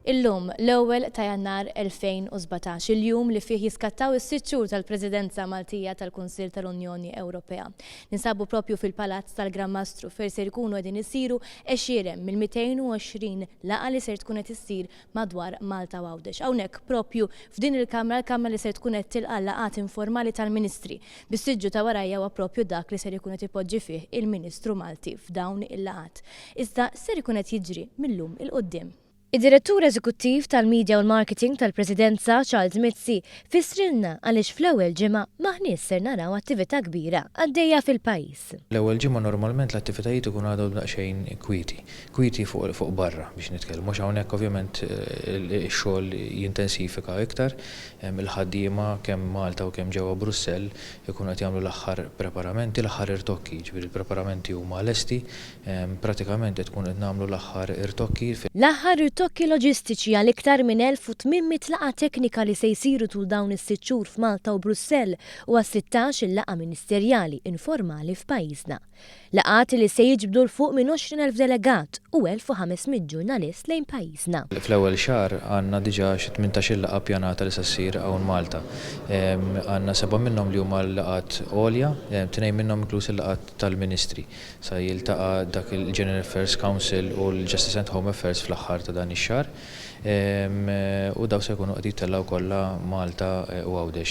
Illum l-ewwel ta' Jannar 2017, il-jum li fih jiskattaw is-sitt xhur tal-Presidenza Maltija tal-Kunsill tal-Unjoni Ewropea. Ninsabu propju fil-Palazz tal-Gran Mastru fejn se jkunu qegħdin isiru għexieren mill-220 laqgħa li se tkun qed issir madwar Malta u Għawdex. Hawnhekk propju f'din il-Kamra, l-Kamra li se tkun qed tilqa' laqgħat informali tal-Ministri. Bis-siġġu ta' warajja huwa propju dak li se jkun qed ipoġġi fih il-Ministru Malti f'dawn il-laqgħat. Iżda ser ikun qed jiġri millum il-qudiem. Id-Direttur Eżekuttiv tal-Media u l-Marketing tal-Presidenza Charles Mizzi fissrilna għaliex fl-ewwel ġimgħa maħnies ser naraw attività kbira għaddejja fil-pajjiż. L-ewwel ġimgħa normalment l-attivitajiet ikun għadhom daqsxejn kwieti fuq barra biex nitkellmu. Mhux hawnhekk ovvjament ix-xogħol jintensifika iktar, il-ħaddiema kemm Malta u kemm ġewwa Brussell ikunu qed jagħmlu l-aħħar preparamenti, l-aħħar irtokki, ġifieri il-preparamenti huma lesti, pratikament qed tkun qed nagħmlu l-aħħar irtokki. Tokki loġistiċi għal iktar minn 1800 laqa teknika li se jsiru tul dawn is-sitt xhur f'Malta u Brussell u għas-16 il-laqa ministerjali informali f'pajjiżna. Laqat li se jiġbdu l-fuq minn 20,000 delegat u 1,500 ġurnalist lejn pajjiżna. Fl-ewwel xahar għandna diġà xi 18 laqgħa ppjanata li se ssir hawn Malta. Għandna 7 minnhom li huma laqgħat għolja, 2 minnhom inkluż il-laqgħat tal-Ministri. Sa jiltaqa' dak il-General Affairs Council u l-Justice and Home Affairs fl-aħħar ta' dan ix-xahar. U daw se jkunu qed jittellaw kollha Malta u Għawdex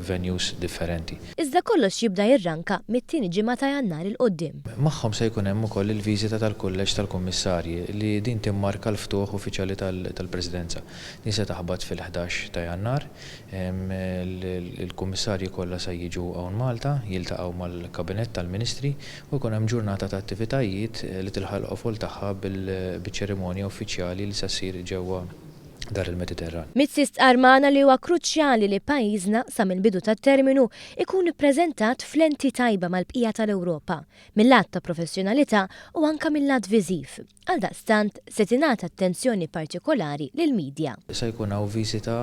venues differenti. Iżda kollox jibda jirranka mit-tieni ġimgħa ta' Jannar il-qudiem. Magħhom se jkun hemm ukoll il-viżita tal-kulleġġ tal-Kummissarji li din timmarka l-ftuħ uffiċjali tal-Presidenza. Din se taħbad fil-11 ta' Jannar. Il-Kummissarji kollha se jiġu hawn Malta, jiltaqgħu mal-Kabinett tal-Ministri u jkun hemm ġurnata ta' attivitajiet li tilħaq l-qofol tagħha bil-ċerimonja uffiċjali li se ssir ġewwa dar il-Mediterran. Mizzi stqarmana li huwa kruċjali li pajjiżna sa mill-bidu tat-terminu ikun ippreżentat f'lenti tajba mal-bqija tal-Ewropa, mill-lat ta' professjonalità u anke mill-lat viżiv. Għaldaqstant se tingħata attenzjoni partikolari lill-midja. Se jkun hawn viżita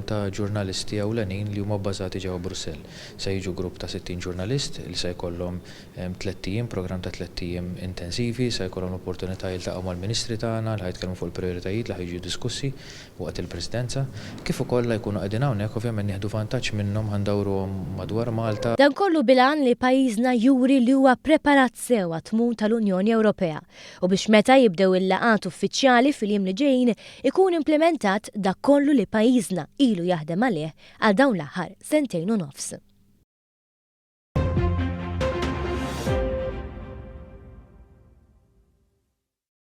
ta' ġurnalisti ewlenin li huma bbażati ġewwa Brussell. Se jiġu grupp ta' 60 ġurnalist li se jkollhom 3 ijiem, programm ta' 3 ijiem intensivi, se jkollhom l-opportunità jiltaqgħu mal-Ministri tagħna li ħajtkellmu fuq il-prijoritajiet li ħajġu diskussi waqt il-Presidenza. Kif ukoll jkunu qegħdin hawnhekk ovvjament nieħdu vantaġġ minnhom ħandawruhom madwar Malta. Dan kollu bilan li pajjiżna juri li huwa preparat sew għat-tmum tal-Unjoni Ewropea u biex meta jibdew il-laqgħat uffiċjali fil-jiem li ġejjin ikun implementat dak kollu li pajjiżna ilu jaħdem għalih għal dawn l-aħħar 2 snin u nofs.